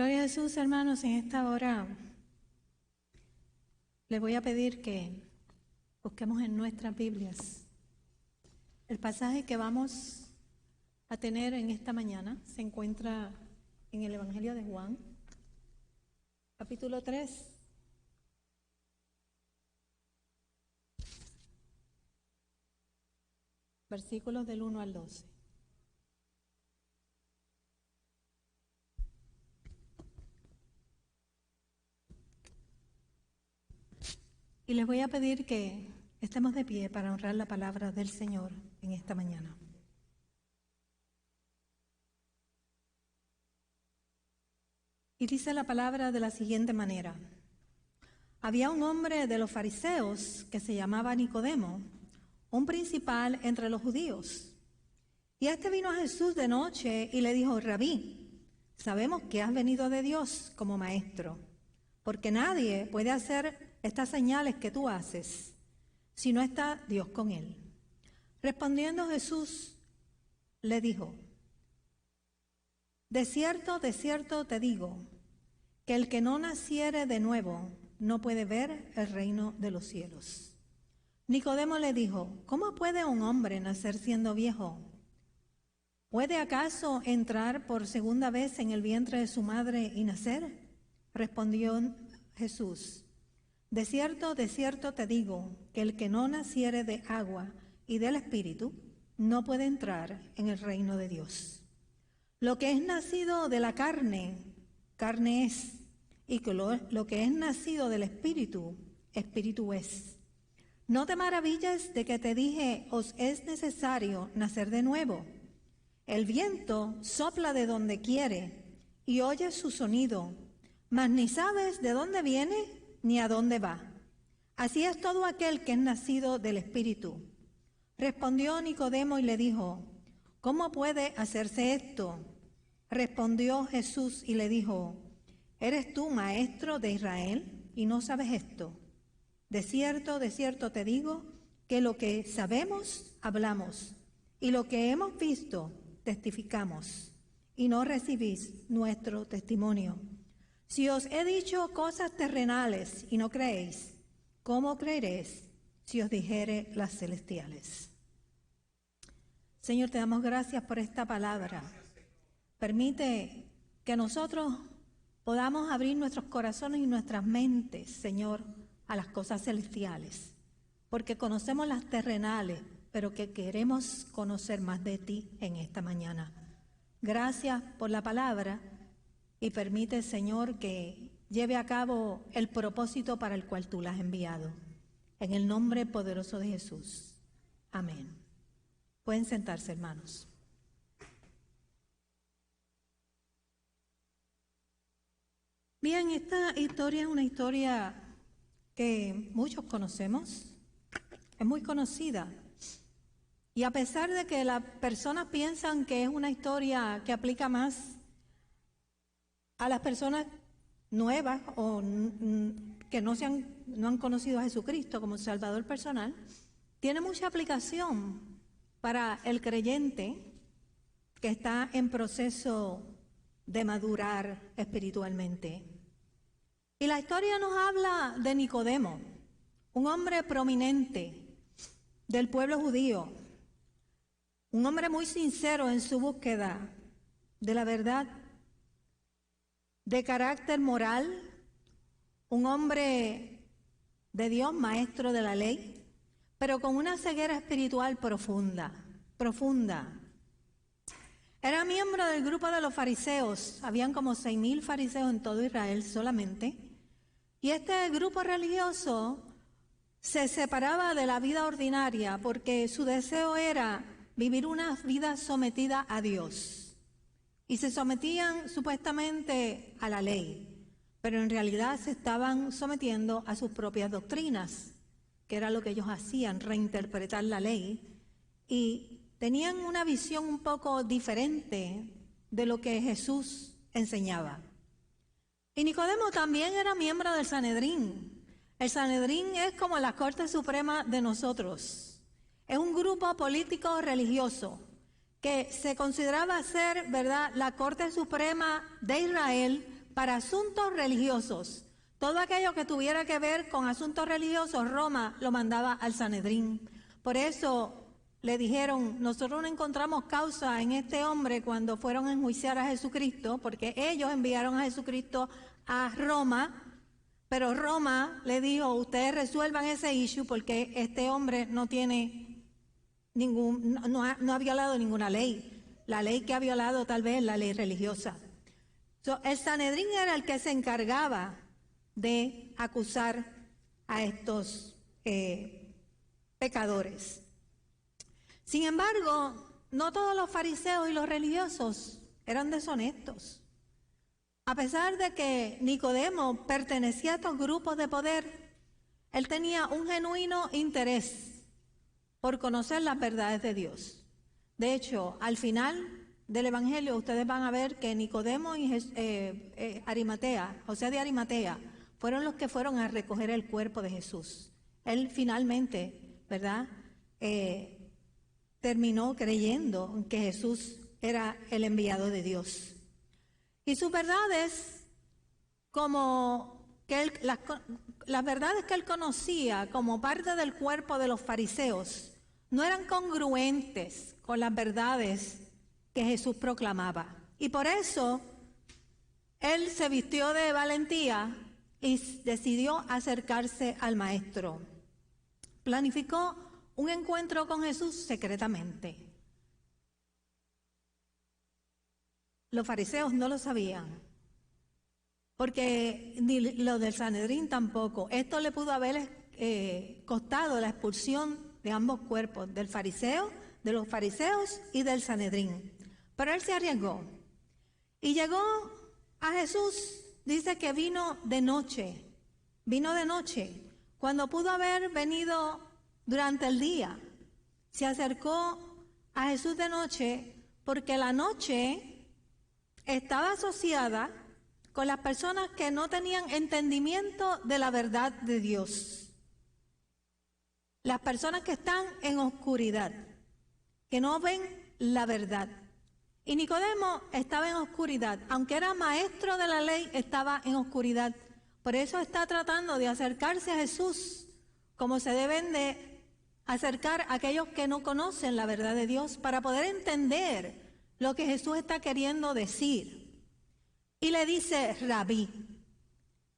Gloria a Jesús, hermanos. En esta hora les voy a pedir que busquemos en nuestras Biblias el pasaje que vamos a tener en esta mañana. Se encuentra en el Evangelio de Juan, capítulo 3. Versículos del 1 al 12. Y les voy a pedir que estemos de pie para honrar la palabra del Señor en esta mañana. Y dice la palabra de la siguiente manera: había un hombre de los fariseos que se llamaba Nicodemo, un principal entre los judíos. Y este vino a Jesús de noche y le dijo: Rabí, sabemos que has venido de Dios como maestro, porque nadie puede hacer estas señales que tú haces si no está Dios con él. Respondiendo Jesús le dijo: de cierto te digo, que el que no naciere de nuevo no puede ver el reino de los cielos. Nicodemo le dijo: ¿cómo puede un hombre nacer siendo viejo? ¿Puede acaso entrar por segunda vez en el vientre de su madre y nacer? Respondió Jesús: de cierto te digo, que el que no naciere de agua y del Espíritu no puede entrar en el reino de Dios. Lo que es nacido de la carne, carne es, y que lo que es nacido del Espíritu, Espíritu es. No te maravilles de que te dije: os es necesario nacer de nuevo. El viento sopla de donde quiere y oyes su sonido, mas ni sabes de dónde viene ni a dónde va. Así es todo aquel que es nacido del Espíritu. Respondió Nicodemo y le dijo: ¿cómo puede hacerse esto? Respondió Jesús y le dijo: ¿eres tú maestro de Israel y no sabes esto? De cierto te digo, que lo que sabemos hablamos, y lo que hemos visto testificamos, y no recibís nuestro testimonio. Si os he dicho cosas terrenales y no creéis, ¿cómo creeréis si os dijere las celestiales? Señor, te damos gracias por esta palabra. Permite que nosotros podamos abrir nuestros corazones y nuestras mentes, Señor, a las cosas celestiales, porque conocemos las terrenales, pero que queremos conocer más de ti en esta mañana. Gracias por la palabra. Y permite, Señor, que lleve a cabo el propósito para el cual tú la has enviado. En el nombre poderoso de Jesús. Amén. Pueden sentarse, hermanos. Bien, esta historia es una historia que muchos conocemos. Es muy conocida. Y a pesar de que las personas piensan que es una historia que aplica más a las personas nuevas o que no han conocido a Jesucristo como Salvador personal, tiene mucha aplicación para el creyente que está en proceso de madurar espiritualmente. Y la historia nos habla de Nicodemo, un hombre prominente del pueblo judío, un hombre muy sincero en su búsqueda de la verdad, de carácter moral, un hombre de Dios, maestro de la ley, pero con una ceguera espiritual profunda. Era miembro del grupo de los fariseos. Habían como 6,000 fariseos en todo Israel solamente. Y este grupo religioso se separaba de la vida ordinaria porque su deseo era vivir una vida sometida a Dios. Y se sometían supuestamente a la ley, pero en realidad se estaban sometiendo a sus propias doctrinas, que era lo que ellos hacían, reinterpretar la ley. Y tenían una visión un poco diferente de lo que Jesús enseñaba. Y Nicodemo también era miembro del Sanedrín. El Sanedrín es como la Corte Suprema de nosotros. Es un grupo político religioso que se consideraba ser, ¿verdad?, la Corte Suprema de Israel para asuntos religiosos. Todo aquello que tuviera que ver con asuntos religiosos, Roma lo mandaba al Sanedrín. Por eso le dijeron, nosotros no encontramos causa en este hombre cuando fueron a enjuiciar a Jesucristo, porque ellos enviaron a Jesucristo a Roma, pero Roma le dijo, ustedes resuelvan ese issue porque este hombre no tiene no ha violado ninguna ley. La ley que ha violado tal vez es la ley religiosa. El Sanedrín era el que se encargaba de acusar a estos pecadores. Sin embargo, no todos los fariseos y los religiosos eran deshonestos. A pesar de que Nicodemo pertenecía a estos grupos de poder, él tenía un genuino interés por conocer las verdades de Dios. De hecho, al final del Evangelio ustedes van a ver que Nicodemo y Arimatea, José de Arimatea, fueron los que fueron a recoger el cuerpo de Jesús. Él finalmente, ¿verdad?, terminó creyendo que Jesús era el enviado de Dios. Y sus verdades, como que las verdades que él conocía como parte del cuerpo de los fariseos, no eran congruentes con las verdades que Jesús proclamaba. Y por eso él se vistió de valentía y decidió acercarse al maestro. Planificó un encuentro con Jesús secretamente. Los fariseos no lo sabían, porque ni los del Sanedrín tampoco. Esto le pudo haber costado la expulsión de ambos cuerpos, de los fariseos y del Sanedrín. Pero él se arriesgó y llegó a Jesús. Dice que vino de noche, cuando pudo haber venido durante el día. Se acercó a Jesús de noche porque la noche estaba asociada con las personas que no tenían entendimiento de la verdad de Dios. Las personas que están en oscuridad, que no ven la verdad. Y Nicodemo estaba en oscuridad, aunque era maestro de la ley, estaba en oscuridad. Por eso está tratando de acercarse a Jesús, como se deben de acercar a aquellos que no conocen la verdad de Dios, para poder entender lo que Jesús está queriendo decir. Y le dice Rabí,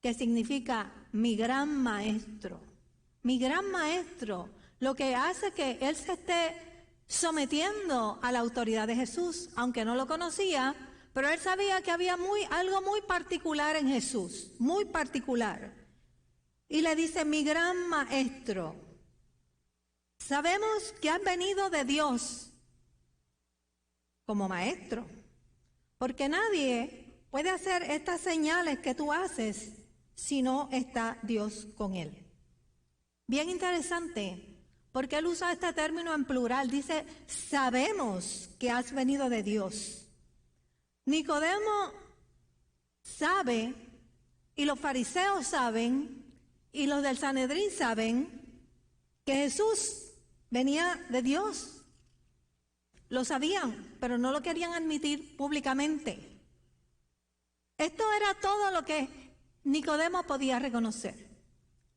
que significa mi gran maestro. Mi gran maestro, lo que hace que él se esté sometiendo a la autoridad de Jesús, aunque no lo conocía, pero él sabía que había algo muy particular en Jesús, muy particular. Y le dice, mi gran maestro, sabemos que has venido de Dios como maestro, porque nadie puede hacer estas señales que tú haces si no está Dios con él. Bien interesante, porque él usa este término en plural, dice, sabemos que has venido de Dios. Nicodemo sabe, y los fariseos saben, y los del Sanedrín saben, que Jesús venía de Dios. Lo sabían, pero no lo querían admitir públicamente. Esto era todo lo que Nicodemo podía reconocer,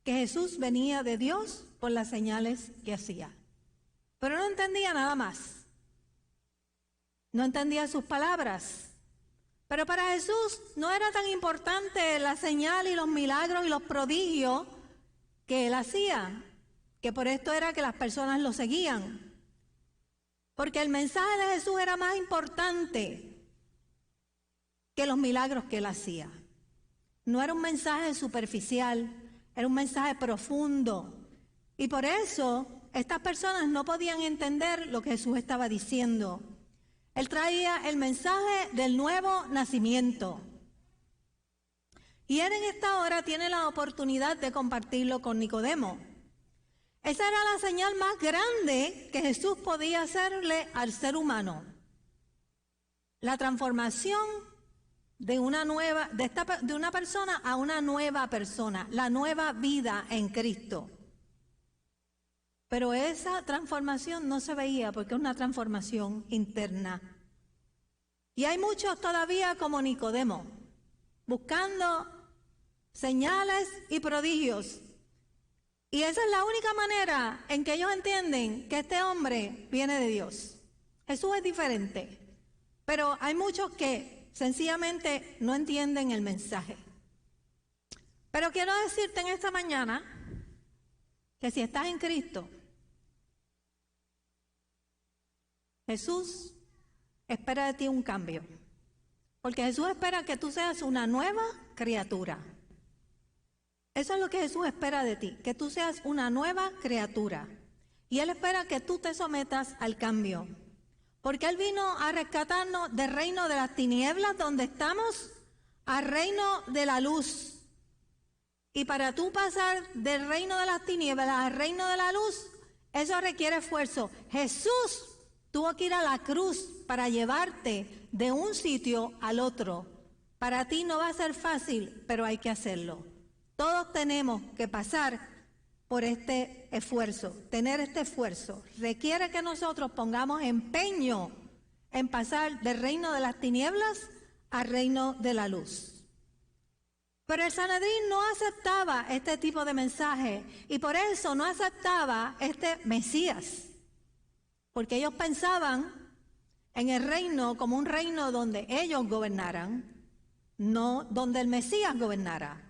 que Jesús venía de Dios por las señales que hacía. Pero no entendía nada más. No entendía sus palabras. Pero para Jesús no era tan importante la señal y los milagros y los prodigios que él hacía, que por esto era que las personas lo seguían. Porque el mensaje de Jesús era más importante que los milagros que él hacía. No era un mensaje superficial, era un mensaje profundo. Y por eso estas personas no podían entender lo que Jesús estaba diciendo. Él traía el mensaje del nuevo nacimiento. Y él en esta hora tiene la oportunidad de compartirlo con Nicodemo. Esa era la señal más grande que Jesús podía hacerle al ser humano. La transformación de una persona a una nueva persona, la nueva vida en Cristo. Pero esa transformación no se veía porque es una transformación interna. Y hay muchos todavía como Nicodemo, buscando señales y prodigios. Y esa es la única manera en que ellos entienden que este hombre viene de Dios. Jesús es diferente, pero hay muchos que sencillamente no entienden el mensaje. Pero quiero decirte en esta mañana que si estás en Cristo, Jesús espera de ti un cambio. Porque Jesús espera que tú seas una nueva criatura. Eso es lo que Jesús espera de ti, que tú seas una nueva criatura. Y Él espera que tú te sometas al cambio. Porque Él vino a rescatarnos del reino de las tinieblas donde estamos al reino de la luz. Y para tú pasar del reino de las tinieblas al reino de la luz, eso requiere esfuerzo. Jesús tuvo que ir a la cruz para llevarte de un sitio al otro. Para ti no va a ser fácil, pero hay que hacerlo. Todos tenemos que pasar por este esfuerzo, tener este esfuerzo. Requiere que nosotros pongamos empeño en pasar del reino de las tinieblas al reino de la luz. Pero el Sanedrín no aceptaba este tipo de mensaje y por eso no aceptaba este Mesías. Porque ellos pensaban en el reino como un reino donde ellos gobernaran, no donde el Mesías gobernara.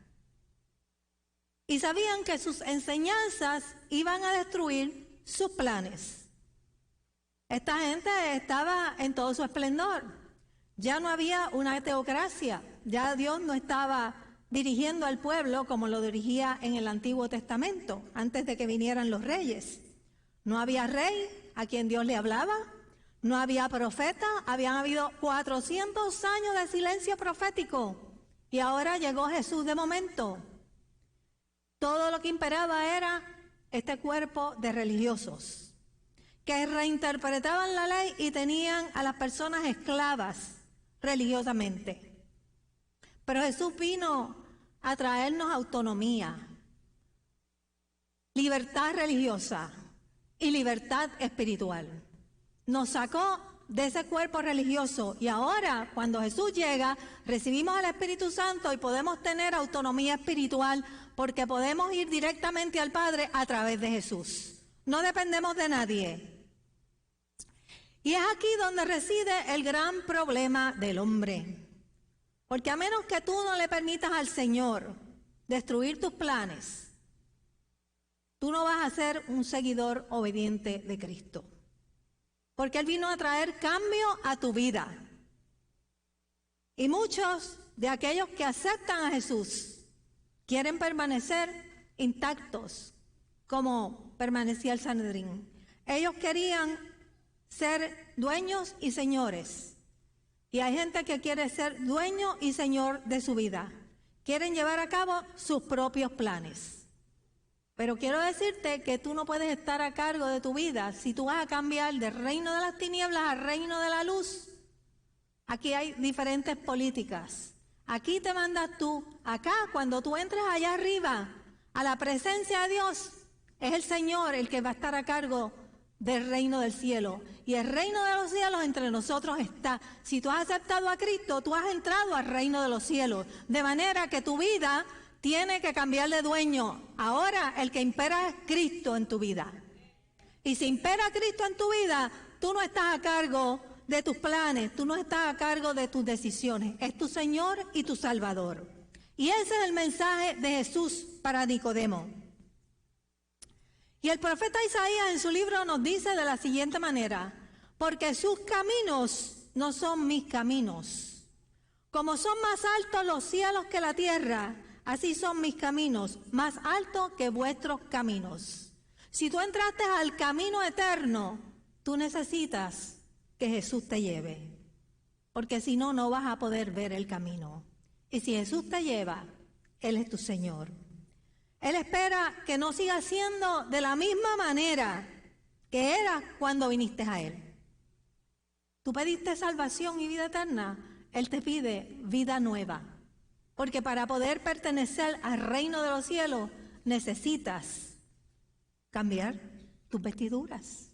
Y sabían que sus enseñanzas iban a destruir sus planes. Esta gente estaba en todo su esplendor. Ya no había una teocracia, ya Dios no estaba dirigiendo al pueblo como lo dirigía en el Antiguo Testamento, antes de que vinieran los reyes. No había rey a quien Dios le hablaba, no había profeta, habían habido 400 años de silencio profético y ahora llegó Jesús de momento. Todo lo que imperaba era este cuerpo de religiosos que reinterpretaban la ley y tenían a las personas esclavas religiosamente. Pero Jesús vino a traernos autonomía, libertad religiosa y libertad espiritual. Nos sacó de ese cuerpo religioso y ahora cuando Jesús llega recibimos al Espíritu Santo y podemos tener autonomía espiritual porque podemos ir directamente al Padre a través de Jesús. No dependemos de nadie. Y es aquí donde reside el gran problema del hombre. Porque a menos que tú no le permitas al Señor destruir tus planes, tú no vas a ser un seguidor obediente de Cristo. Porque Él vino a traer cambio a tu vida. Y muchos de aquellos que aceptan a Jesús quieren permanecer intactos como permanecía el Sanedrín. Ellos querían ser dueños y señores. Y hay gente que quiere ser dueño y señor de su vida. Quieren llevar a cabo sus propios planes. Pero quiero decirte que tú no puedes estar a cargo de tu vida si tú vas a cambiar del reino de las tinieblas al reino de la luz. Aquí hay diferentes políticas. Aquí te mandas tú. Acá, cuando tú entres allá arriba, a la presencia de Dios, es el Señor el que va a estar a cargo del reino del cielo. Y el reino de los cielos entre nosotros está. Si tú has aceptado a Cristo, tú has entrado al reino de los cielos. De manera que tu vida tiene que cambiar de dueño. Ahora el que impera es Cristo en tu vida. Y si impera Cristo en tu vida, tú no estás a cargo de tus planes, tú no estás a cargo de tus decisiones. Es tu Señor y tu Salvador. Y ese es el mensaje de Jesús para Nicodemo. Y el profeta Isaías en su libro nos dice de la siguiente manera: porque sus caminos no son mis caminos. Como son más altos los cielos que la tierra, así son mis caminos, más altos que vuestros caminos. Si tú entraste al camino eterno, tú necesitas que Jesús te lleve, porque si no, no vas a poder ver el camino. Y si Jesús te lleva, Él es tu Señor. Él espera que no sigas siendo de la misma manera que eras cuando viniste a Él. Tú pediste salvación y vida eterna, Él te pide vida nueva. Porque para poder pertenecer al reino de los cielos, necesitas cambiar tus vestiduras.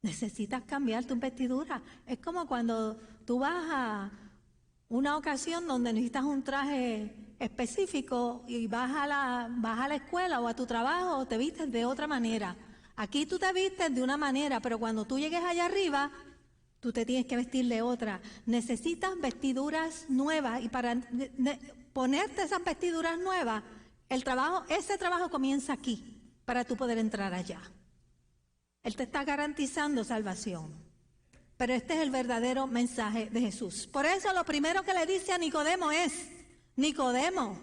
Necesitas cambiar tus vestiduras. Es como cuando tú vas a una ocasión donde necesitas un traje específico y vas a la escuela o a tu trabajo, te vistes de otra manera. Aquí tú te vistes de una manera, pero cuando tú llegues allá arriba, tú te tienes que vestir de otra. Necesitas vestiduras nuevas y para ponerte esas vestiduras nuevas, ese trabajo comienza aquí para tú poder entrar allá. Él te está garantizando salvación. Pero este es el verdadero mensaje de Jesús. Por eso lo primero que le dice a Nicodemo es: Nicodemo,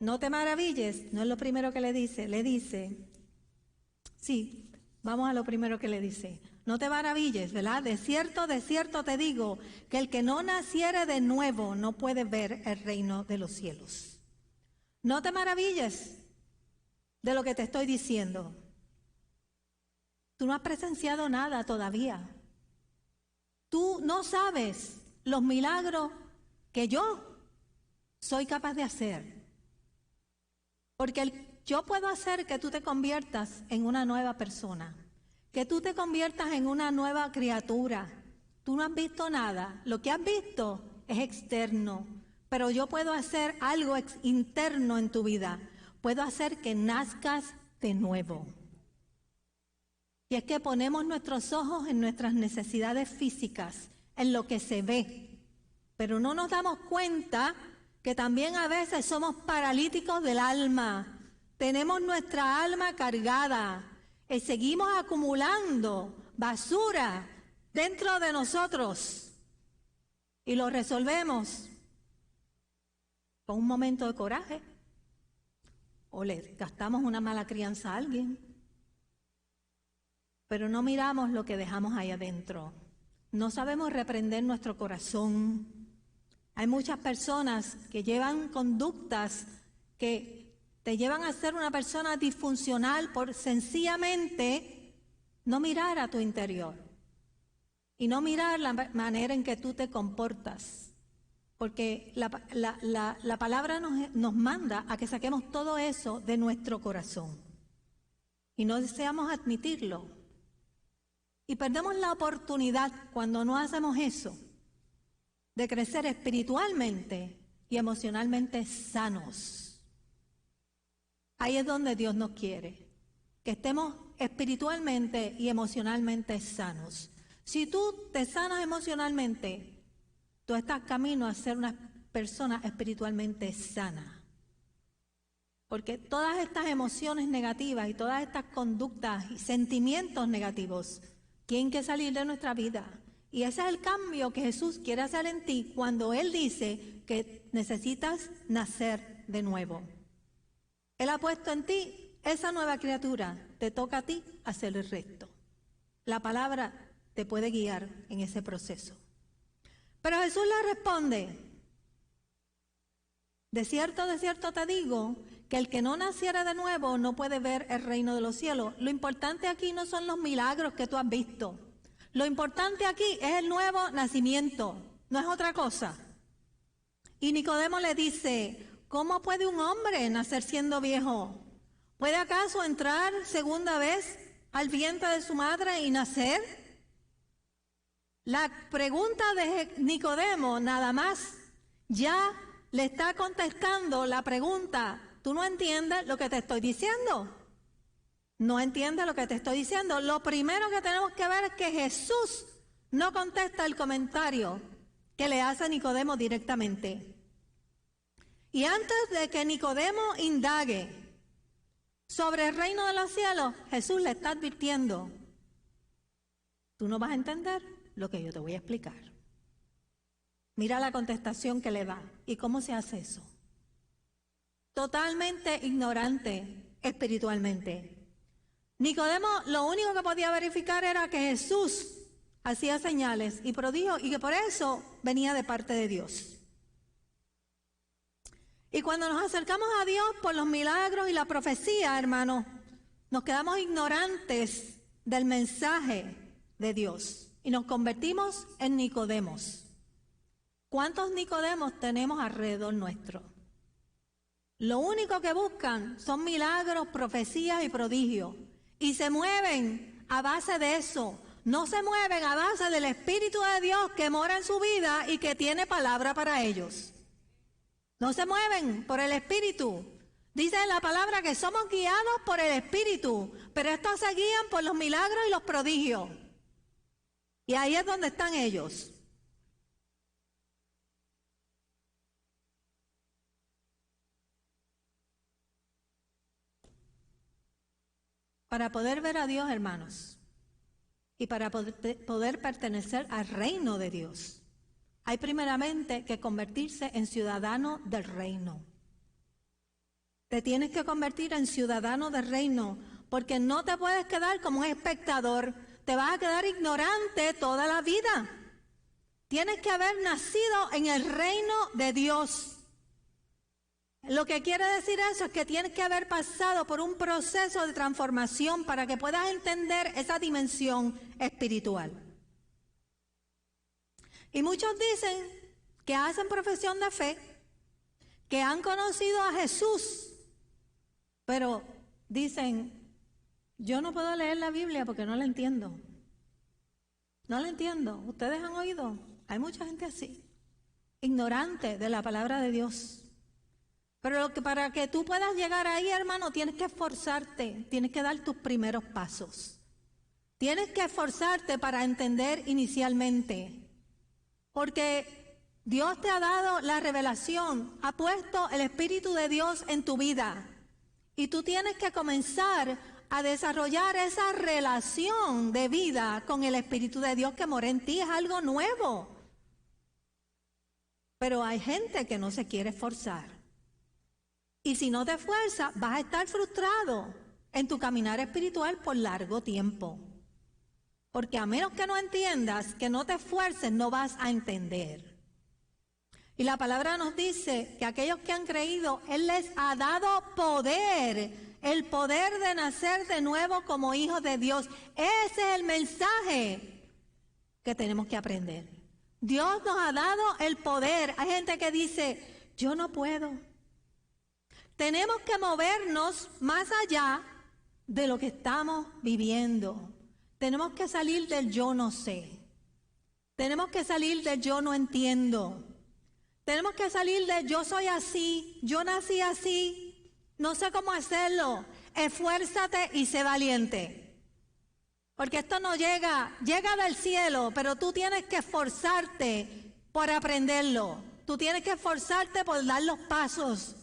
no te maravilles. No es lo primero que le dice, sí, vamos a lo primero que le dice. No te maravilles, ¿verdad? De cierto te digo, que el que no naciere de nuevo no puede ver el reino de los cielos. No te maravilles de lo que te estoy diciendo. Tú no has presenciado nada todavía. Tú no sabes los milagros que yo soy capaz de hacer. Porque yo puedo hacer que tú te conviertas en una nueva persona, que tú te conviertas en una nueva criatura. Tú no has visto nada. Lo que has visto es externo, pero yo puedo hacer algo interno en tu vida. Puedo hacer que nazcas de nuevo. Y es que ponemos nuestros ojos en nuestras necesidades físicas, en lo que se ve, pero no nos damos cuenta que también a veces somos paralíticos del alma. Tenemos nuestra alma cargada y seguimos acumulando basura dentro de nosotros y lo resolvemos con un momento de coraje o le gastamos una mala crianza a alguien. Pero no miramos lo que dejamos ahí adentro. No sabemos reprender nuestro corazón. Hay muchas personas que llevan conductas que te llevan a ser una persona disfuncional por sencillamente no mirar a tu interior y no mirar la manera en que tú te comportas. Porque la palabra nos manda a que saquemos todo eso de nuestro corazón y no deseamos admitirlo. Y perdemos la oportunidad cuando no hacemos eso, de crecer espiritualmente y emocionalmente sanos. Ahí es donde Dios nos quiere, que estemos espiritualmente y emocionalmente sanos. Si tú te sanas emocionalmente, tú estás camino a ser una persona espiritualmente sana. Porque todas estas emociones negativas y todas estas conductas y sentimientos negativos tienen que salir de nuestra vida. Y ese es el cambio que Jesús quiere hacer en ti cuando Él dice que necesitas nacer de nuevo. Él ha puesto en ti esa nueva criatura. Te toca a ti hacer el resto. La palabra te puede guiar en ese proceso. Pero Jesús le responde: de cierto te digo, que el que no naciera de nuevo no puede ver el reino de los cielos. Lo importante aquí no son los milagros que tú has visto. Lo importante aquí es el nuevo nacimiento, no es otra cosa. Y Nicodemo le dice: ¿cómo puede un hombre nacer siendo viejo? ¿Puede acaso entrar segunda vez al vientre de su madre y nacer? La pregunta de Nicodemo nada más ya le está contestando la pregunta. ¿Tú no entiendes lo que te estoy diciendo? ¿No entiendes lo que te estoy diciendo? Lo primero que tenemos que ver es que Jesús no contesta el comentario que le hace Nicodemo directamente. Y antes de que Nicodemo indague sobre el reino de los cielos, Jesús le está advirtiendo: tú no vas a entender lo que yo te voy a explicar. Mira la contestación que le da. ¿Y cómo se hace eso? Totalmente ignorante espiritualmente. Nicodemo lo único que podía verificar era que Jesús hacía señales y prodigios y que por eso venía de parte de Dios. Y cuando nos acercamos a Dios por los milagros y la profecía, hermanos, nos quedamos ignorantes del mensaje de Dios y nos convertimos en Nicodemos. ¿Cuántos Nicodemos tenemos alrededor nuestro? Lo único que buscan son milagros, profecías y prodigios. Y se mueven a base de eso. no se mueven a base del Espíritu de Dios que mora en su vida y que tiene palabra para ellos. No se mueven por el Espíritu. Dice la palabra que somos guiados por el Espíritu, pero estos se guían por los milagros y los prodigios. Y ahí es donde están ellos. Para poder ver a Dios, hermanos, y para poder pertenecer al reino de Dios, hay primeramente que convertirse en ciudadano del reino. Te tienes que convertir en ciudadano del reino, porque no te puedes quedar como un espectador, te vas a quedar ignorante toda la vida. Tienes que haber nacido en el reino de Dios. Lo que quiere decir eso es que tienes que haber pasado por un proceso de transformación para que puedas entender esa dimensión espiritual. Y muchos dicen que hacen profesión de fe, que han conocido a Jesús, pero dicen, yo no puedo leer la Biblia porque no la entiendo. No la entiendo. ¿Ustedes han oído? Hay mucha gente así, ignorante de la palabra de Dios. Pero para que tú puedas llegar ahí, hermano, tienes que esforzarte, tienes que dar tus primeros pasos. Tienes que esforzarte para entender inicialmente, porque Dios te ha dado la revelación, ha puesto el Espíritu de Dios en tu vida y tú tienes que comenzar a desarrollar esa relación de vida con el Espíritu de Dios que mora en ti. Es algo nuevo, pero hay gente que no se quiere esforzar. Y si no te esfuerzas, vas a estar frustrado en tu caminar espiritual por largo tiempo. Porque a menos que no entiendas, que no te esfuerces, no vas a entender. Y la palabra nos dice que aquellos que han creído, Él les ha dado poder, el poder de nacer de nuevo como hijos de Dios. Ese es el mensaje que tenemos que aprender. Dios nos ha dado el poder. Hay gente que dice, yo no puedo. Tenemos que movernos más allá de lo que estamos viviendo. Tenemos que salir del yo no sé. Tenemos que salir del yo no entiendo. Tenemos que salir del yo soy así, yo nací así, no sé cómo hacerlo. Esfuérzate y sé valiente. Porque esto no llega del cielo, pero tú tienes que esforzarte por aprenderlo. Tú tienes que esforzarte por dar los pasos.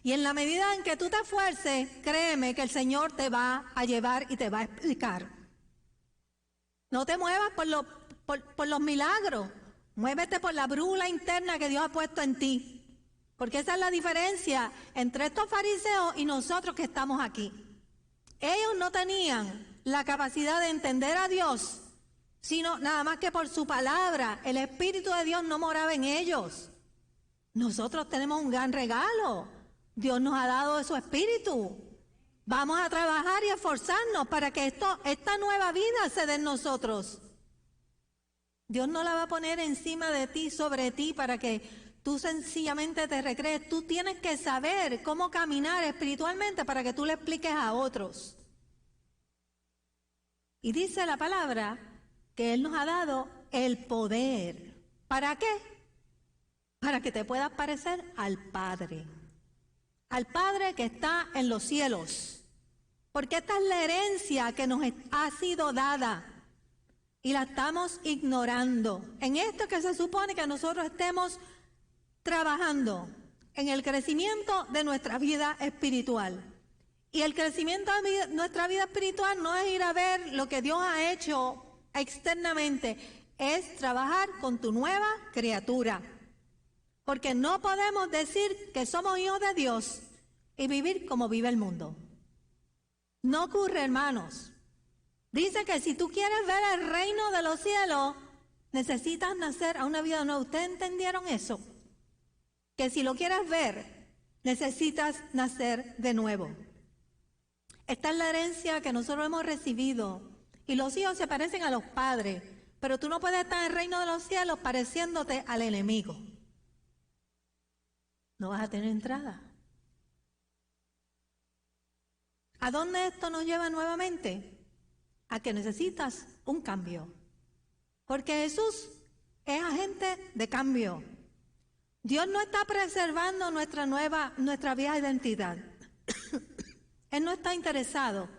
Y en la medida en que tú te esfuerces, créeme que el Señor te va a llevar y te va a explicar. No te muevas por los milagros, muévete por la brújula interna que Dios ha puesto en ti. Porque esa es la diferencia entre estos fariseos y nosotros que estamos aquí. Ellos no tenían la capacidad de entender a Dios, sino nada más que por su palabra. El Espíritu de Dios no moraba en ellos. Nosotros tenemos un gran regalo. Dios nos ha dado de su Espíritu. Vamos a trabajar y esforzarnos para que esta nueva vida se dé en nosotros. Dios no la va a poner encima de ti, sobre ti, para que tú sencillamente te recrees. Tú tienes que saber cómo caminar espiritualmente para que tú le expliques a otros. Y dice la palabra que Él nos ha dado el poder. ¿Para qué? Para que te puedas parecer al Padre. Al Padre que está en los cielos. Porque esta es la herencia que nos ha sido dada. Y la estamos ignorando. En esto que se supone que nosotros estemos trabajando. En el crecimiento de nuestra vida espiritual. Y el crecimiento de nuestra vida espiritual no es ir a ver lo que Dios ha hecho externamente. Es trabajar con tu nueva criatura. Porque no podemos decir que somos hijos de Dios y vivir como vive el mundo. No ocurre, hermanos. Dice que si tú quieres ver el reino de los cielos, necesitas nacer a una vida nueva. ¿Ustedes entendieron eso? Que si lo quieres ver, necesitas nacer de nuevo. Esta es la herencia que nosotros hemos recibido. Y los hijos se parecen a los padres. Pero tú no puedes estar en el reino de los cielos pareciéndote al enemigo. No vas a tener entrada. ¿A dónde esto nos lleva nuevamente? a que necesitas un cambio. Porque Jesús es agente de cambio. Dios no está preservando nuestra vieja identidad. Él no está interesado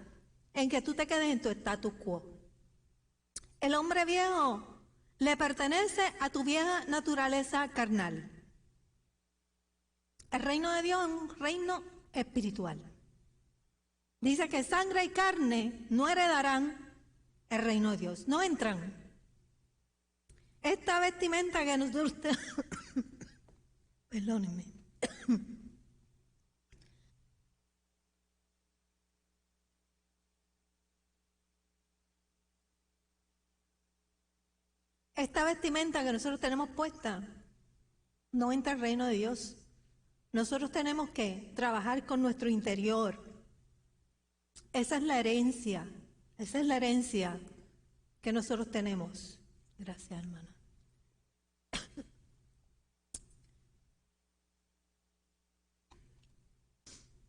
en que tú te quedes en tu status quo. El hombre viejo le pertenece a tu vieja naturaleza carnal. El reino de Dios es un reino espiritual. Dice que sangre y carne no heredarán el reino de Dios, no entran. Esta vestimenta que nosotros perdónenme. Esta vestimenta que nosotros tenemos puesta no entra al reino de Dios. Nosotros tenemos que trabajar con nuestro interior. Esa es la herencia que nosotros tenemos. Gracias, hermana.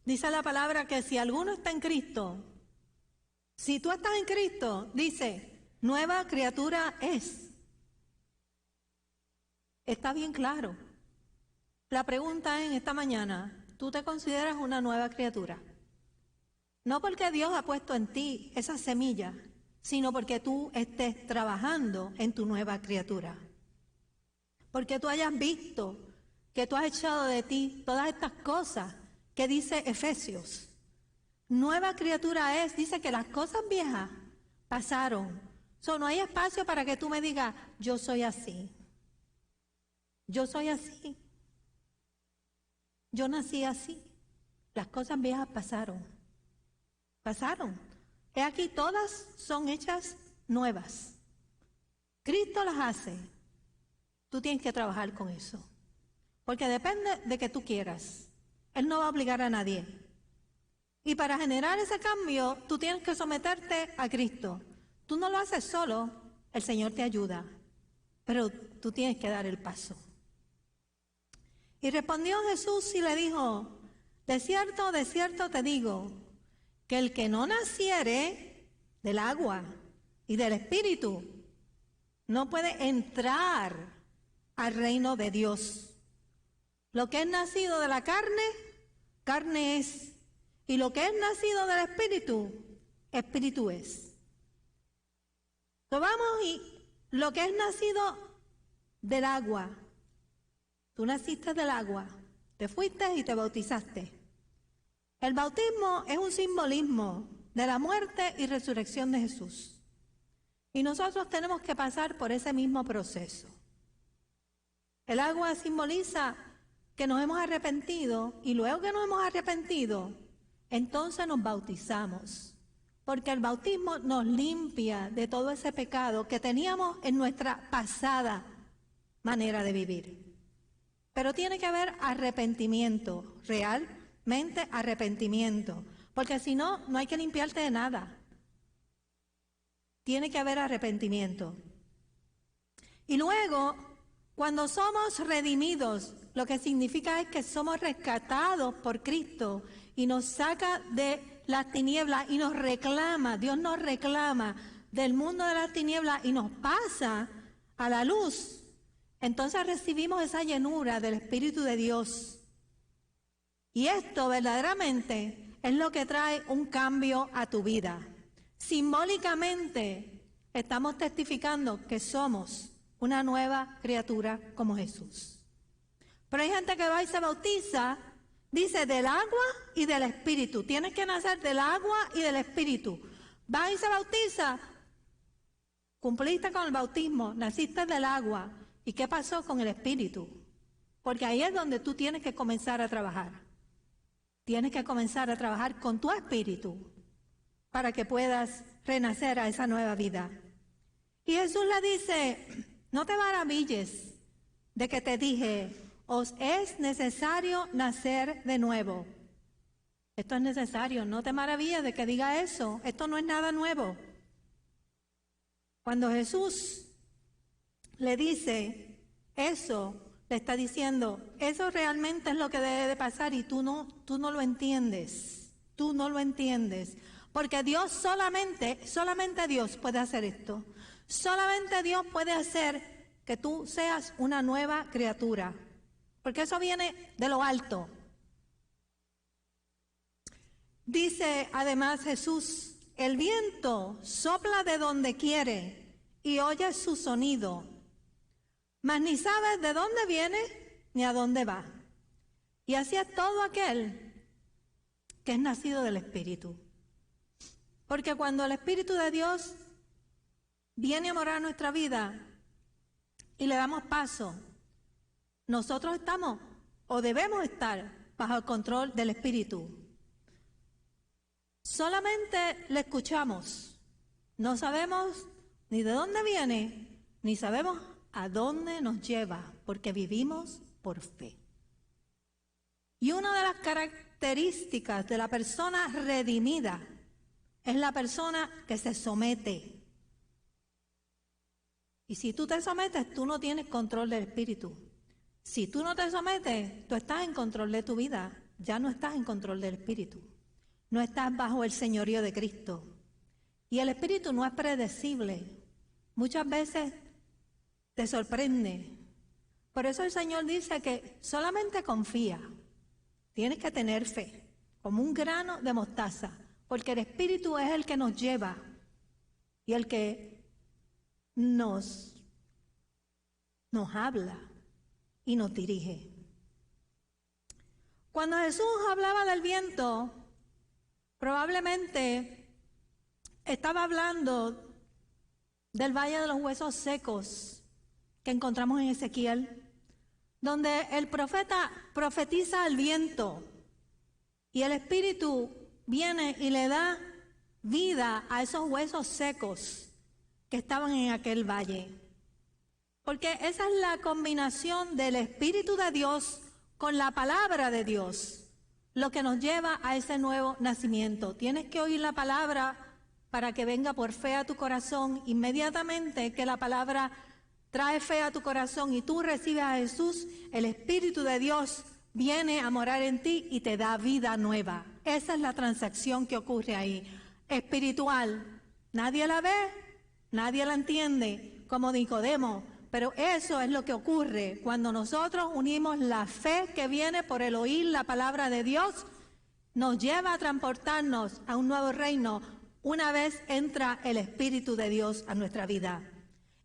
Dice la palabra que si alguno está en Cristo, si tú estás en Cristo, dice, nueva criatura es. Está bien claro. La pregunta es en esta mañana, ¿tú te consideras una nueva criatura? No porque Dios ha puesto en ti esa semilla, sino porque tú estés trabajando en tu nueva criatura. Porque tú hayas visto que tú has echado de ti todas estas cosas que dice Efesios. Nueva criatura es, dice que las cosas viejas pasaron. No hay espacio para que tú me digas, yo soy así. Yo soy así. Yo nací así. Las cosas viejas pasaron. Pasaron. He aquí, todas son hechas nuevas. Cristo las hace. Tú tienes que trabajar con eso. Porque depende de que tú quieras. Él no va a obligar a nadie. Y para generar ese cambio, tú tienes que someterte a Cristo. Tú no lo haces solo, el Señor te ayuda. Pero tú tienes que dar el paso. Y respondió Jesús y le dijo, de cierto te digo, que el que no naciere del agua y del Espíritu, no puede entrar al reino de Dios. Lo que es nacido de la carne, carne es. Y lo que es nacido del Espíritu, Espíritu es. Vamos, y lo que es nacido del agua. Tú naciste del agua, te fuiste y te bautizaste. El bautismo es un simbolismo de la muerte y resurrección de Jesús. Y nosotros tenemos que pasar por ese mismo proceso. El agua simboliza que nos hemos arrepentido y luego que nos hemos arrepentido, entonces nos bautizamos. Porque el bautismo nos limpia de todo ese pecado que teníamos en nuestra pasada manera de vivir. Pero tiene que haber arrepentimiento, realmente arrepentimiento. Porque si no, no hay que limpiarte de nada. Tiene que haber arrepentimiento. Y luego, cuando somos redimidos, lo que significa es que somos rescatados por Cristo y nos saca de las tinieblas y nos reclama, Dios nos reclama del mundo de las tinieblas y nos pasa a la luz. Entonces recibimos esa llenura del Espíritu de Dios. Y esto verdaderamente es lo que trae un cambio a tu vida. Simbólicamente estamos testificando que somos una nueva criatura como Jesús. Pero hay gente que va y se bautiza, dice del agua y del Espíritu. Tienes que nacer del agua y del Espíritu. Va y se bautiza. Cumpliste con el bautismo, naciste del agua. ¿Y qué pasó con el Espíritu? Porque ahí es donde tú tienes que comenzar a trabajar. Tienes que comenzar a trabajar con tu espíritu para que puedas renacer a esa nueva vida. Y Jesús le dice, no te maravilles de que te dije, os es necesario nacer de nuevo. Esto es necesario, no te maravilles de que diga eso, esto no es nada nuevo. Cuando Jesús le dice eso, le está diciendo, eso realmente es lo que debe de pasar y tú no lo entiendes, tú no lo entiendes, Porque Dios solamente Dios puede hacer esto. Solamente Dios puede hacer que tú seas una nueva criatura. Porque eso viene de lo alto. Dice además Jesús, el viento sopla de donde quiere y oyes su sonido, mas ni sabes de dónde viene ni a dónde va. Y así es todo aquel que es nacido del Espíritu. Porque cuando el Espíritu de Dios viene a morar en nuestra vida y le damos paso, nosotros estamos o debemos estar bajo el control del Espíritu. Solamente le escuchamos, no sabemos ni de dónde viene, ni sabemos a dónde nos lleva, porque vivimos por fe. Y una de las características de la persona redimida es la persona que se somete. Y si tú te sometes, tú no tienes control del Espíritu. Si tú no te sometes, tú estás en control de tu vida, ya no estás en control del Espíritu. No estás bajo el señorío de Cristo. Y el Espíritu no es predecible. Muchas veces te sorprende. Por eso el Señor dice que solamente confía. Tienes que tener fe, como un grano de mostaza, porque el Espíritu es el que nos lleva y el que nos habla y nos dirige. Cuando Jesús hablaba del viento, probablemente estaba hablando del valle de los huesos secos que encontramos en Ezequiel, donde el profeta profetiza al viento y el Espíritu viene y le da vida a esos huesos secos que estaban en aquel valle. Porque esa es la combinación del Espíritu de Dios con la palabra de Dios, lo que nos lleva a ese nuevo nacimiento. Tienes que oír la palabra para que venga por fe a tu corazón. Inmediatamente que la palabra trae fe a tu corazón y tú recibes a Jesús, el Espíritu de Dios viene a morar en ti y te da vida nueva. Esa es la transacción que ocurre ahí, espiritual. Nadie la ve, nadie la entiende, como Nicodemo, pero eso es lo que ocurre cuando nosotros unimos la fe que viene por el oír la palabra de Dios, nos lleva a transportarnos a un nuevo reino una vez entra el Espíritu de Dios a nuestra vida.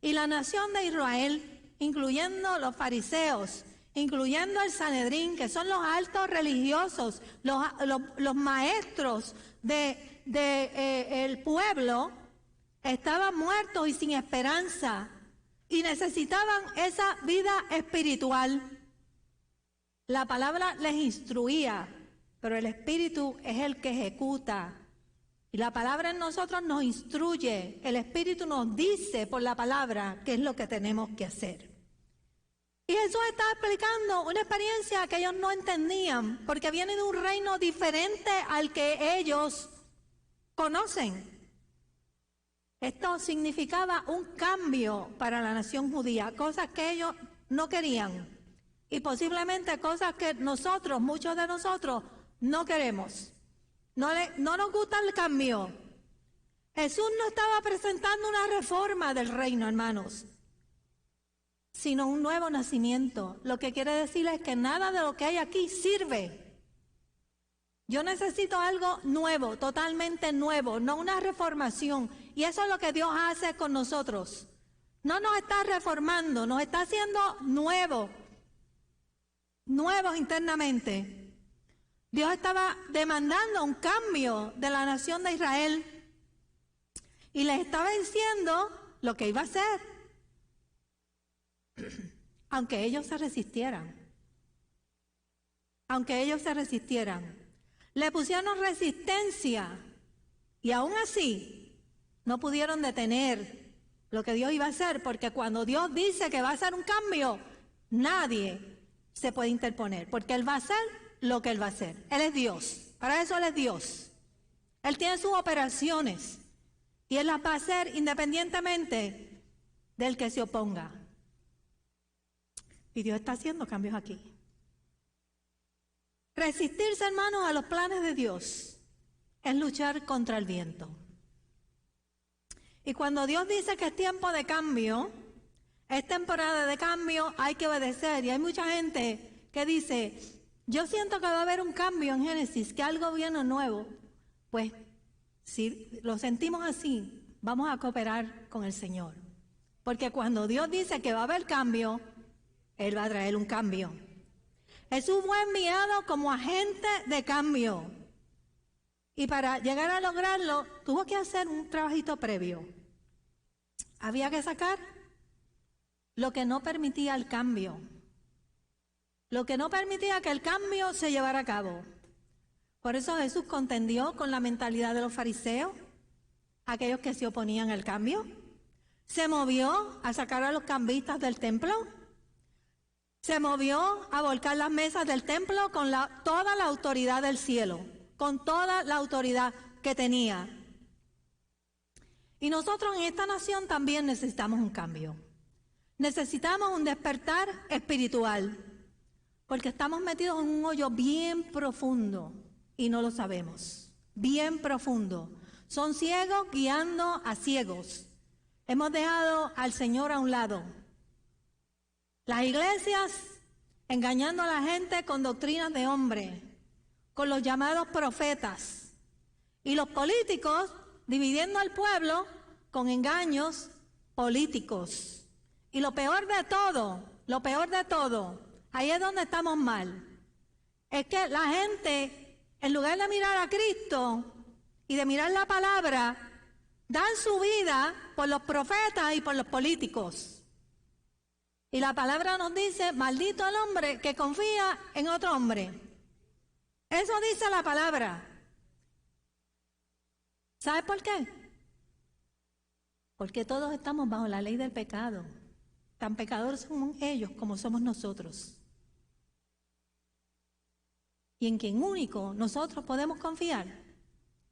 Y la nación de Israel, incluyendo los fariseos, incluyendo el Sanedrín, que son los altos religiosos, los maestros del pueblo, estaban muertos y sin esperanza y necesitaban esa vida espiritual. La palabra les instruía, pero el Espíritu es el que ejecuta. Y la palabra en nosotros nos instruye, el Espíritu nos dice por la palabra qué es lo que tenemos que hacer. Y Jesús está explicando una experiencia que ellos no entendían, porque viene de un reino diferente al que ellos conocen. Esto significaba un cambio para la nación judía, cosas que ellos no querían y posiblemente cosas que nosotros, muchos de nosotros, no queremos. No nos gusta el cambio. Jesús no estaba presentando una reforma del reino, hermanos, sino un nuevo nacimiento. Lo que quiere decir es que nada de lo que hay aquí sirve. Yo necesito algo nuevo, totalmente nuevo, no una reformación. Y eso es lo que Dios hace con nosotros. No nos está reformando, nos está haciendo nuevos internamente. Dios estaba demandando un cambio de la nación de Israel y les estaba diciendo lo que iba a hacer, aunque ellos se resistieran. Aunque ellos se resistieran. Le pusieron resistencia y aún así no pudieron detener lo que Dios iba a hacer, porque cuando Dios dice que va a hacer un cambio, nadie se puede interponer, porque Él va a hacer lo que Él va a hacer. Él es Dios, para eso Él es Dios. Él tiene sus operaciones y Él las va a hacer independientemente del que se oponga. Y Dios está haciendo cambios aquí. Resistirse, hermanos, a los planes de Dios es luchar contra el viento. Y cuando Dios dice que es tiempo de cambio, es temporada de cambio, hay que obedecer. Y hay mucha gente que dice, yo siento que va a haber un cambio en Génesis, que algo viene nuevo. Pues si lo sentimos así, vamos a cooperar con el Señor. Porque cuando Dios dice que va a haber cambio, Él va a traer un cambio. Jesús fue enviado como agente de cambio. Y para llegar a lograrlo, tuvo que hacer un trabajito previo. Había que sacar lo que no permitía el cambio. Lo que no permitía que el cambio se llevara a cabo. Por eso Jesús contendió con la mentalidad de los fariseos, aquellos que se oponían al cambio. Se movió a sacar a los cambistas del templo. Se movió a volcar las mesas del templo con toda la autoridad del cielo, con toda la autoridad que tenía. Y nosotros en esta nación también necesitamos un cambio. Necesitamos un despertar espiritual, porque estamos metidos en un hoyo bien profundo y no lo sabemos. Bien profundo. Son ciegos guiando a ciegos. Hemos dejado al Señor a un lado. Las iglesias engañando a la gente con doctrinas de hombre, con los llamados profetas. Y los políticos dividiendo al pueblo con engaños políticos. Y lo peor de todo, ahí es donde estamos mal. Es que la gente, en lugar de mirar a Cristo y de mirar la palabra, dan su vida por los profetas y por los políticos. Y la palabra nos dice, maldito el hombre que confía en otro hombre. Eso dice la palabra. ¿Sabe por qué? Porque todos estamos bajo la ley del pecado. Tan pecadores son ellos como somos nosotros. Y en quien único nosotros podemos confiar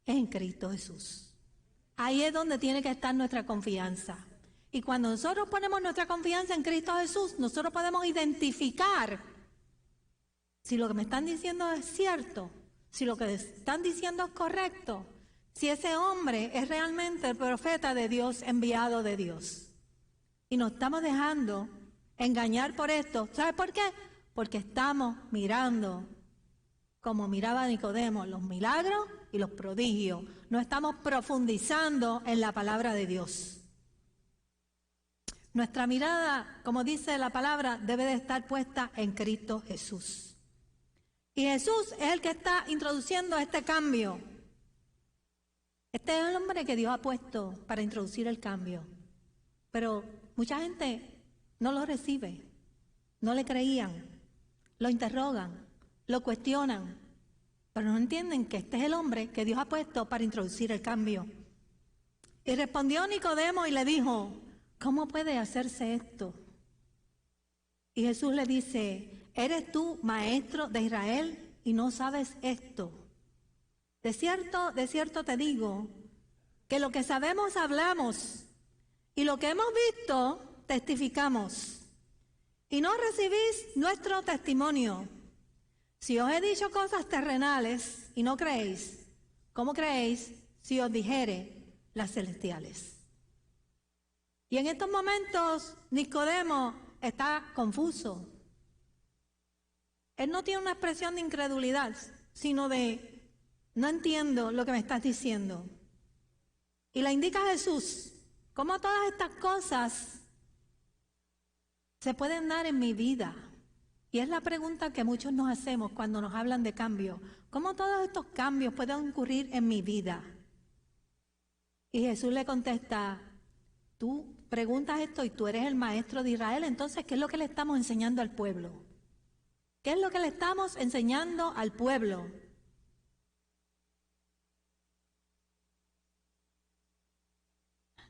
es en Cristo Jesús. Ahí es donde tiene que estar nuestra confianza. Y cuando nosotros ponemos nuestra confianza en Cristo Jesús, nosotros podemos identificar si lo que me están diciendo es cierto, si lo que están diciendo es correcto, si ese hombre es realmente el profeta de Dios, enviado de Dios. Y nos estamos dejando engañar por esto. ¿Sabe por qué? Porque estamos mirando, como miraba Nicodemo, los milagros y los prodigios. No estamos profundizando en la palabra de Dios. Nuestra mirada, como dice la palabra, debe de estar puesta en Cristo Jesús. Y Jesús es el que está introduciendo este cambio. Este es el hombre que Dios ha puesto para introducir el cambio. Pero mucha gente no lo recibe, no le creían, lo interrogan, lo cuestionan, pero no entienden que este es el hombre que Dios ha puesto para introducir el cambio. Y respondió Nicodemo y le dijo, ¿cómo puede hacerse esto? Y Jesús le dice, ¿eres tú maestro de Israel y no sabes esto? De cierto te digo, que lo que sabemos hablamos y lo que hemos visto testificamos. Y no recibís nuestro testimonio. Si os he dicho cosas terrenales y no creéis, ¿cómo creéis si os dijere las celestiales? Y en estos momentos Nicodemo está confuso. Él no tiene una expresión de incredulidad, sino de no entiendo lo que me estás diciendo. Y le indica a Jesús cómo todas estas cosas se pueden dar en mi vida. Y es la pregunta que muchos nos hacemos cuando nos hablan de cambio. ¿Cómo todos estos cambios pueden ocurrir en mi vida? Y Jesús le contesta, tú preguntas esto y tú eres el maestro de Israel, entonces, ¿qué es lo que le estamos enseñando al pueblo? ¿Qué es lo que le estamos enseñando al pueblo?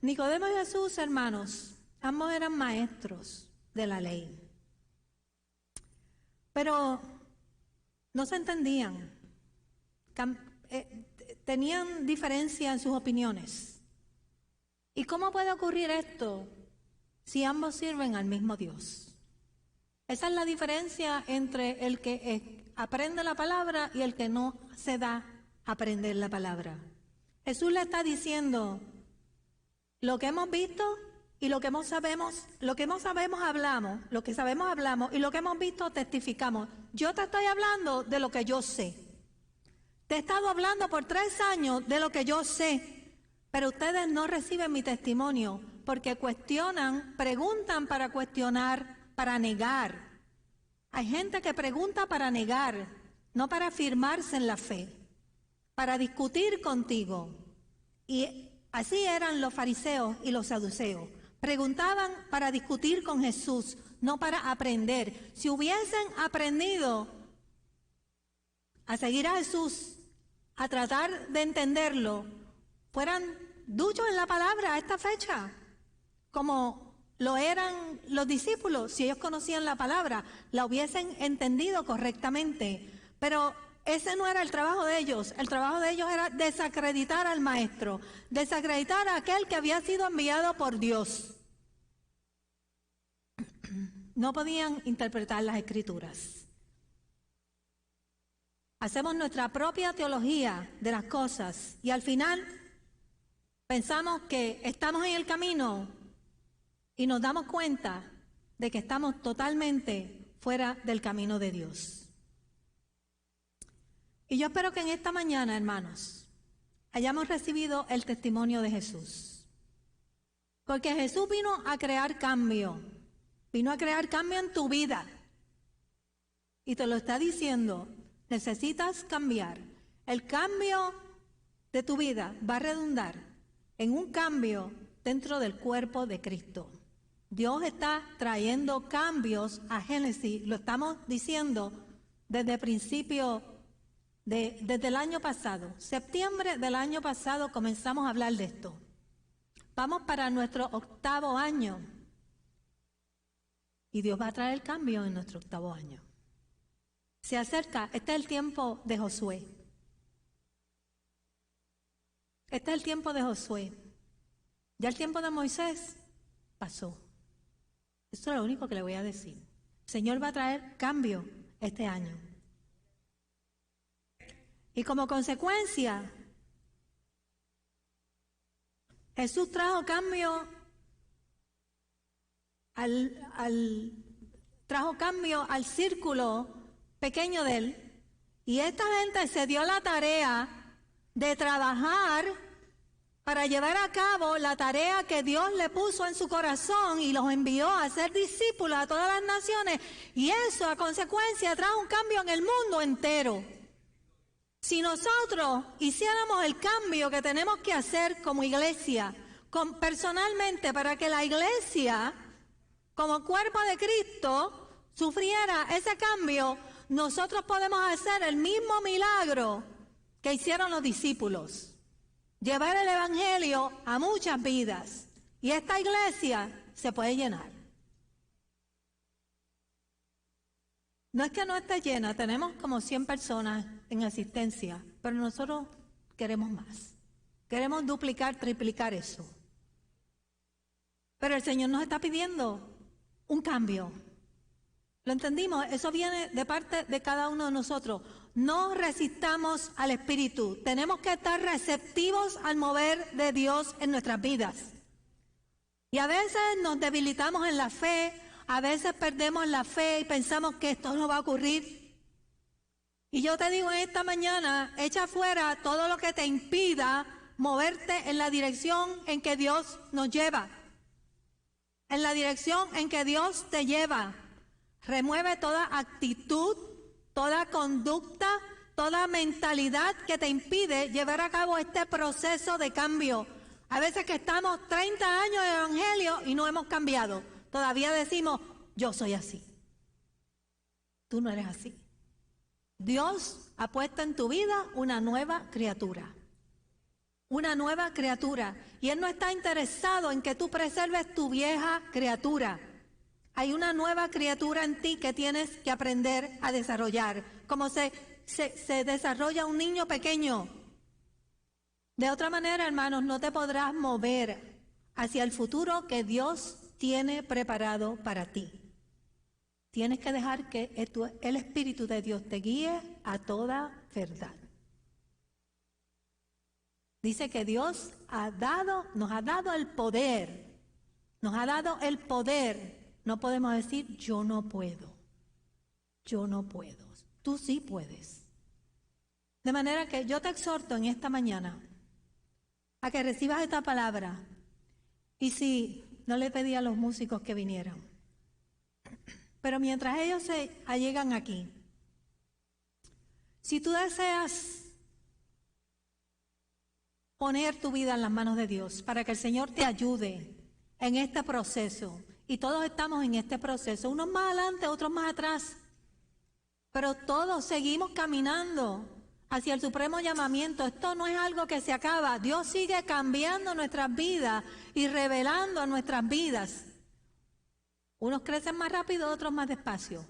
Nicodemo y Jesús, hermanos, ambos eran maestros de la ley. Pero no se entendían. Tenían diferencia en sus opiniones. ¿Y cómo puede ocurrir esto si ambos sirven al mismo Dios? Esa es la diferencia entre el que aprende la palabra y el que no se da aprender la palabra. Jesús le está diciendo, lo que hemos visto y lo que no sabemos, hablamos, lo que sabemos hablamos y lo que hemos visto testificamos. Yo te estoy hablando de lo que yo sé. Te he estado hablando por 3 años de lo que yo sé, pero ustedes no reciben mi testimonio porque cuestionan, preguntan para cuestionar, para negar. Hay gente que pregunta para negar, no para afirmarse en la fe, para discutir contigo. Y así eran los fariseos y los saduceos. Preguntaban para discutir con Jesús, no para aprender. Si hubiesen aprendido a seguir a Jesús, a tratar de entenderlo, fueran duchos en la palabra a esta fecha, como lo eran los discípulos. Si ellos conocían la palabra, la hubiesen entendido correctamente. Pero ese no era el trabajo de ellos. El trabajo de ellos era desacreditar al maestro, desacreditar a aquel que había sido enviado por Dios. No podían interpretar las escrituras. Hacemos nuestra propia teología de las cosas y al final pensamos que estamos en el camino y nos damos cuenta de que estamos totalmente fuera del camino de Dios. Y yo espero que en esta mañana, hermanos, hayamos recibido el testimonio de Jesús. Porque Jesús vino a crear cambio. Vino a crear cambio en tu vida. Y te lo está diciendo, necesitas cambiar. El cambio de tu vida va a redundar en un cambio dentro del cuerpo de Cristo. Dios está trayendo cambios a Génesis, lo estamos diciendo desde el principio, desde el año pasado. Septiembre del año pasado comenzamos a hablar de esto. Vamos para nuestro 8º año. Y Dios va a traer cambio en nuestro 8º año. Se acerca, este es el tiempo de Josué. Este es el tiempo de Josué. Ya el tiempo de Moisés pasó. Esto es lo único que le voy a decir. El Señor va a traer cambio este año. Y como consecuencia, Jesús trajo cambio al círculo pequeño de él. Y esta gente se dio la tarea de trabajar para llevar a cabo la tarea que Dios le puso en su corazón y los envió a ser discípulos a todas las naciones. Y eso a consecuencia trajo un cambio en el mundo entero. Si nosotros hiciéramos el cambio que tenemos que hacer como iglesia, personalmente, para que la iglesia, como cuerpo de Cristo, sufriera ese cambio, nosotros podemos hacer el mismo milagro que hicieron los discípulos. Llevar el evangelio a muchas vidas. Y esta iglesia se puede llenar. No es que no esté llena, tenemos como 100 personas en asistencia, pero nosotros queremos más. Queremos duplicar, triplicar eso. Pero el Señor nos está pidiendo un cambio. ¿Lo entendimos? Eso viene de parte de cada uno de nosotros. No resistamos al Espíritu. Tenemos que estar receptivos al mover de Dios en nuestras vidas. Y a veces nos debilitamos en la fe, a veces perdemos la fe y pensamos que esto no va a ocurrir. Y yo te digo en esta mañana, echa fuera todo lo que te impida moverte en la dirección en que Dios nos lleva. En la dirección en que Dios te lleva. Remueve toda actitud, toda conducta, toda mentalidad que te impide llevar a cabo este proceso de cambio. A veces que estamos 30 años de evangelio y no hemos cambiado. Todavía decimos, yo soy así. Tú no eres así. Dios ha puesto en tu vida una nueva criatura. Una nueva criatura. Y Él no está interesado en que tú preserves tu vieja criatura. Hay una nueva criatura en ti que tienes que aprender a desarrollar. Como se desarrolla un niño pequeño. De otra manera, hermanos, no te podrás mover hacia el futuro que Dios tiene preparado para ti. Tienes que dejar que el Espíritu de Dios te guíe a toda verdad. Dice que Dios nos ha dado el poder. Nos ha dado el poder. No podemos decir, yo no puedo. Yo no puedo. Tú sí puedes. De manera que yo te exhorto en esta mañana a que recibas esta palabra. Y si no le pedí a los músicos que vinieran, pero mientras ellos se allegan aquí, si tú deseas poner tu vida en las manos de Dios para que el Señor te ayude en este proceso, y todos estamos en este proceso, unos más adelante, otros más atrás, pero todos seguimos caminando hacia el supremo llamamiento. Esto no es algo que se acaba. Dios sigue cambiando nuestras vidas y revelando nuestras vidas. Unos crecen más rápido, otros más despacio.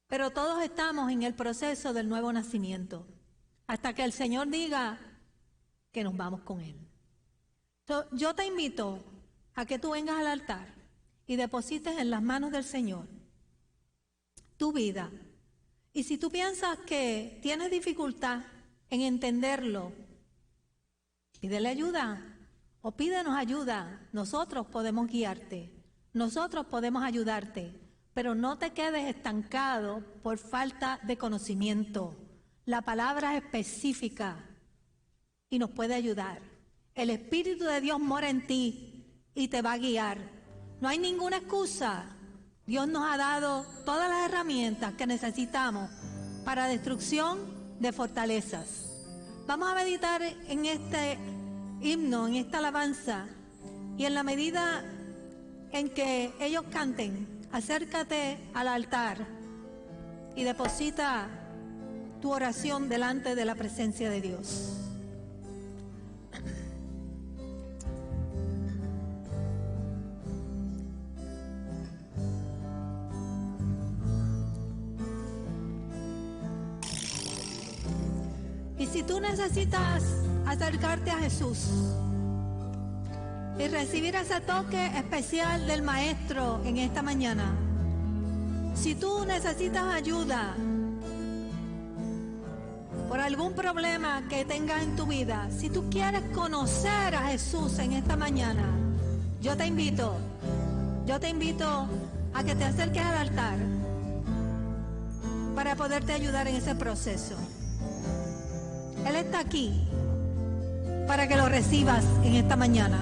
Pero todos estamos en el proceso del nuevo nacimiento, hasta que el Señor diga que nos vamos con Él. Yo te invito a que tú vengas al altar y deposites en las manos del Señor tu vida. Y si tú piensas que tienes dificultad en entenderlo, pídele ayuda o pídenos ayuda. Nosotros podemos guiarte, nosotros podemos ayudarte, pero no te quedes estancado por falta de conocimiento. La palabra es específica y nos puede ayudar. El Espíritu de Dios mora en ti y te va a guiar. No hay ninguna excusa. Dios nos ha dado todas las herramientas que necesitamos para destrucción de fortalezas. Vamos a meditar en este himno, en esta alabanza, y en la medida en que ellos canten, acércate al altar y deposita tu oración delante de la presencia de Dios. Y si tú necesitas acercarte a Jesús y recibir ese toque especial del Maestro en esta mañana, si tú necesitas ayuda por algún problema que tengas en tu vida, si tú quieres conocer a Jesús en esta mañana, yo te invito a que te acerques al altar para poderte ayudar en ese proceso. Él está aquí para que lo recibas en esta mañana.